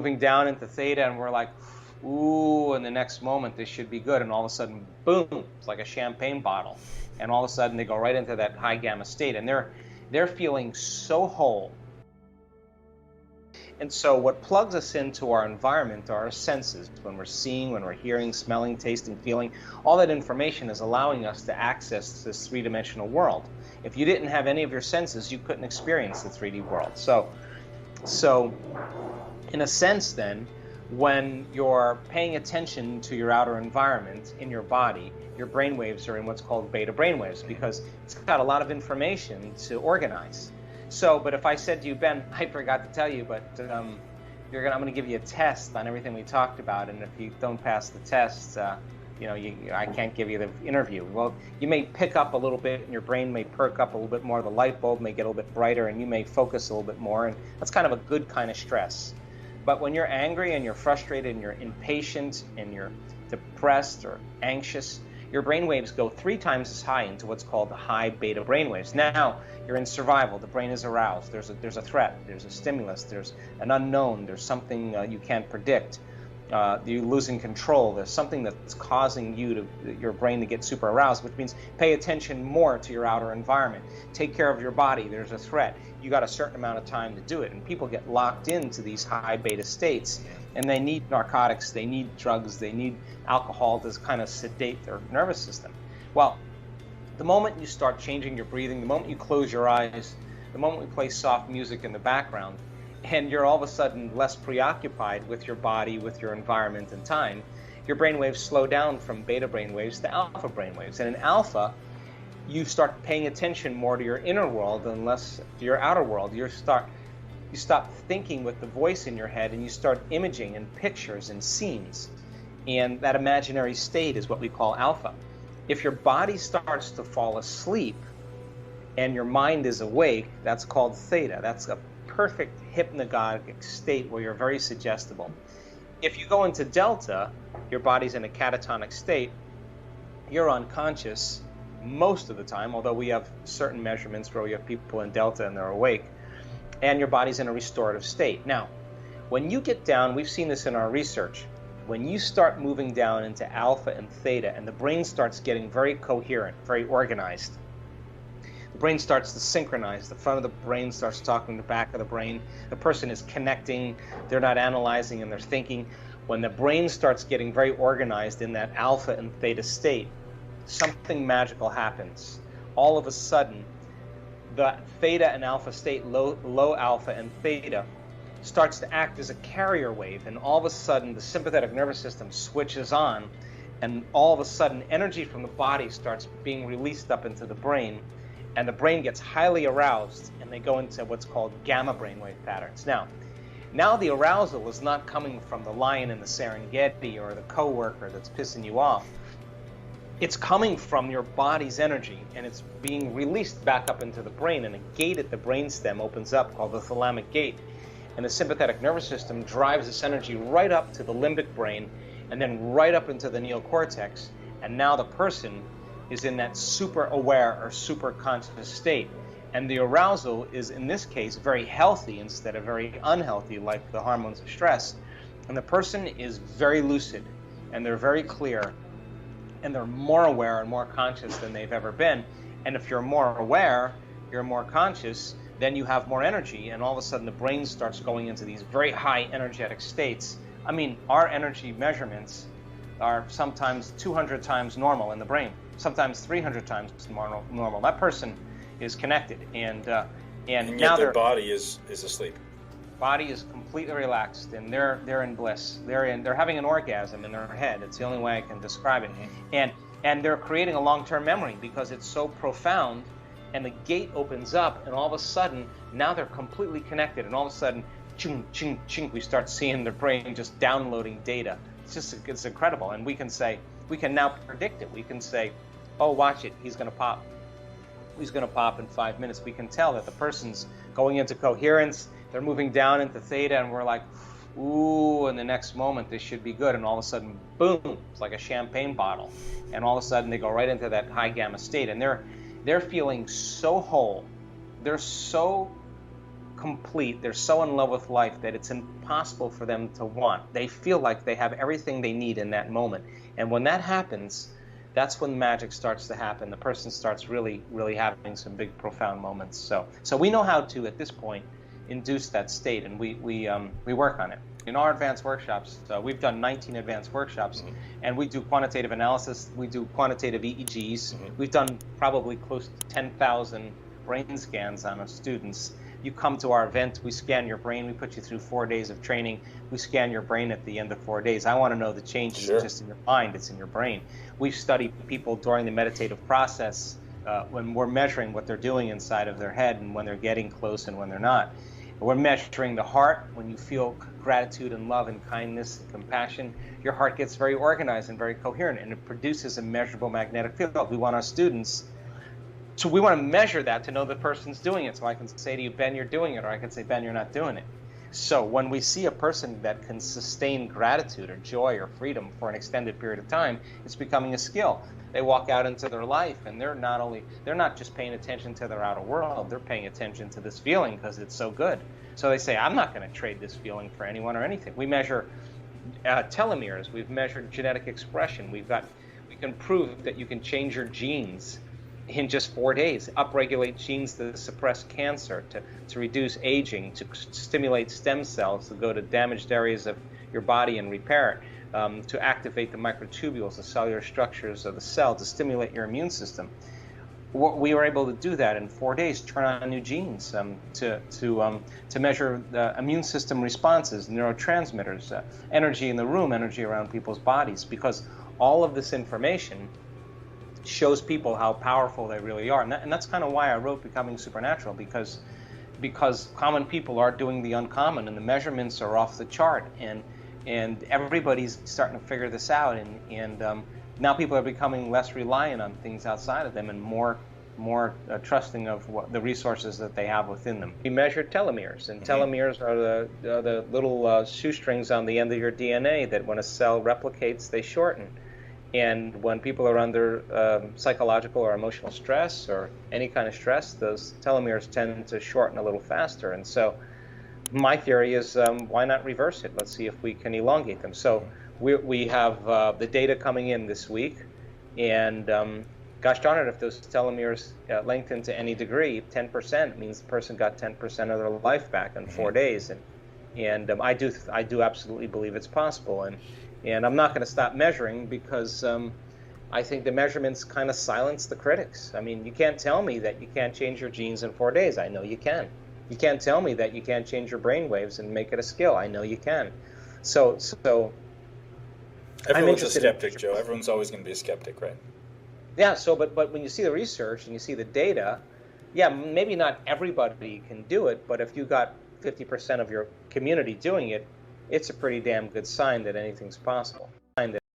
moving down into theta, and we're like, ooh, in the next moment, this should be good. And all of a sudden, boom, it's like a champagne bottle. And all of a sudden, they go right into that high gamma state. And they're feeling so whole. And so what plugs us into our environment are our senses. When we're seeing, when we're hearing, smelling, tasting, feeling, all that information is allowing us to access this three-dimensional world. If you didn't have any of your senses, you couldn't experience the 3D world. So in a sense then, when you're paying attention to your outer environment in your body, your brain waves are in what's called beta brain waves, because it's got a lot of information to organize. So, but if I said to you, Ben, I forgot to tell you, but I'm going to give you a test on everything we talked about, and if you don't pass the test, I can't give you the interview. Well, you may pick up a little bit, and your brain may perk up a little bit more. The light bulb may get a little bit brighter, and you may focus a little bit more, and that's kind of a good kind of stress. But when you're angry and you're frustrated and you're impatient and you're depressed or anxious, your brain waves go 3 times as high into what's called the high beta brain waves. Now, you're in survival. The brain is aroused. There's a threat. There's a stimulus. There's an unknown. There's something you can't predict. You're losing control. There's something that's causing your brain to get super aroused, which means pay attention more to your outer environment. Take care of your body. There's a threat. You got a certain amount of time to do it. And people get locked into these high beta states, and they need narcotics, they need drugs, they need alcohol to kind of sedate their nervous system. Well, the moment you start changing your breathing, the moment you close your eyes, the moment we play soft music in the background, and you're all of a sudden less preoccupied with your body, with your environment and time, your brain waves slow down from beta brain waves to alpha brain waves. And in alpha, you start paying attention more to your inner world and less to your outer world. You stop thinking with the voice in your head, and you start imaging and pictures and scenes. And that imaginary state is what we call alpha. If your body starts to fall asleep and your mind is awake, that's called theta. That's a perfect hypnagogic state where you're very suggestible. If you go into delta, your body's in a catatonic state, you're unconscious most of the time, although we have certain measurements where we have people in delta and they're awake, and your body's in a restorative state. Now, when you get down, we've seen this in our research, when you start moving down into alpha and theta and the brain starts getting very coherent, very organized, the brain starts to synchronize, the front of the brain starts talking to the back of the brain, the person is connecting, they're not analyzing and they're thinking. When the brain starts getting very organized in that alpha and theta state, something magical happens. All of a sudden, the theta and alpha state, low alpha and theta, starts to act as a carrier wave, and all of a sudden the sympathetic nervous system switches on, and all of a sudden energy from the body starts being released up into the brain, and the brain gets highly aroused, and they go into what's called gamma brainwave patterns. Now the arousal is not coming from the lion in the Serengeti or the coworker that's pissing you off. It's coming from your body's energy, and it's being released back up into the brain, and a gate at the brainstem opens up called the thalamic gate, and the sympathetic nervous system drives this energy right up to the limbic brain and then right up into the neocortex, and now the person is in that super aware or super conscious state. And the arousal is, in this case, very healthy instead of very unhealthy, like the hormones of stress. And the person is very lucid, and they're very clear, and they're more aware and more conscious than they've ever been. And if you're more aware, you're more conscious, then you have more energy, and all of a sudden the brain starts going into these very high energetic states. I mean, our energy measurements are sometimes 200 times normal in the brain, sometimes 300 times normal. That person is connected, and yet now their body is asleep. Body is completely relaxed, and they're in bliss. They're having an orgasm in their head. It's the only way I can describe it. And they're creating a long-term memory because it's so profound. And the gate opens up, and all of a sudden, now they're completely connected. And all of a sudden, ching, ching, ching, we start seeing their brain just downloading data. It's incredible. And we can now predict it. We can say, oh, watch it, he's going to pop. He's going to pop in 5 minutes. We can tell that the person's going into coherence. They're moving down into theta, and we're like, ooh, in the next moment, this should be good. And all of a sudden, boom, it's like a champagne bottle. And all of a sudden, they go right into that high gamma state. And they're feeling so whole, they're so complete, they're so in love with life that it's impossible for them to want. They feel like they have everything they need in that moment. And when that happens, that's when magic starts to happen. The person starts really, really having some big, profound moments. So we know how to, at this point, induce that state, and we work on it. In our advanced workshops, we've done 19 advanced workshops, and we do quantitative analysis, we do quantitative EEGs. We've done probably close to 10,000 brain scans on our students. You come to our event, we scan your brain, we put you through 4 days of training, we scan your brain at the end of 4 days. I want to know the changes just in your mind, it's in your brain. We study people during the meditative process when we're measuring what they're doing inside of their head and when they're getting close and when they're not. We're measuring the heart. When you feel gratitude and love and kindness and compassion, your heart gets very organized and very coherent, and it produces a measurable magnetic field. We want our students so we want to measure that to know the person's doing it. So I can say to you, Ben, you're doing it, or I can say, Ben, you're not doing it. So when we see a person that can sustain gratitude or joy or freedom for an extended period of time, it's becoming a skill. They walk out into their life, and they're not just paying attention to their outer world, they're paying attention to this feeling because it's so good. So they say, I'm not going to trade this feeling for anyone or anything. We measure telomeres, we've measured genetic expression, we can prove that you can change your genes in just 4 days, upregulate genes to suppress cancer, to reduce aging, to stimulate stem cells to go to damaged areas of your body and repair it, to activate the microtubules, the cellular structures of the cell, to stimulate your immune system. We were able to do that in 4 days, turn on new genes, to measure the immune system responses, neurotransmitters, energy in the room, energy around people's bodies, because all of this information shows people how powerful they really are. And that's kind of why I wrote Becoming Supernatural, because common people are doing the uncommon, and the measurements are off the chart, and everybody's starting to figure this out, and now people are becoming less reliant on things outside of them and more trusting of the resources that they have within them. We measure telomeres, and telomeres are the little shoestrings on the end of your DNA that when a cell replicates, they shorten. And when people are under psychological or emotional stress or any kind of stress, those telomeres tend to shorten a little faster. And so my theory is, why not reverse it? Let's see if we can elongate them. So we have the data coming in this week, and gosh darn it, if those telomeres lengthen to any degree, 10% means the person got 10% of their life back in 4 days. And I do absolutely believe it's possible. And I'm not going to stop measuring because I think the measurements kind of silence the critics. I mean, you can't tell me that you can't change your genes in 4 days. I know you can. You can't tell me that you can't change your brain waves and make it a skill. I know you can. So everyone's a skeptic, Joe. Everyone's always going to be a skeptic, right? Yeah. So, but when you see the research and you see the data, yeah, maybe not everybody can do it, but if you got 50% of your community doing it, it's a pretty damn good sign that anything's possible.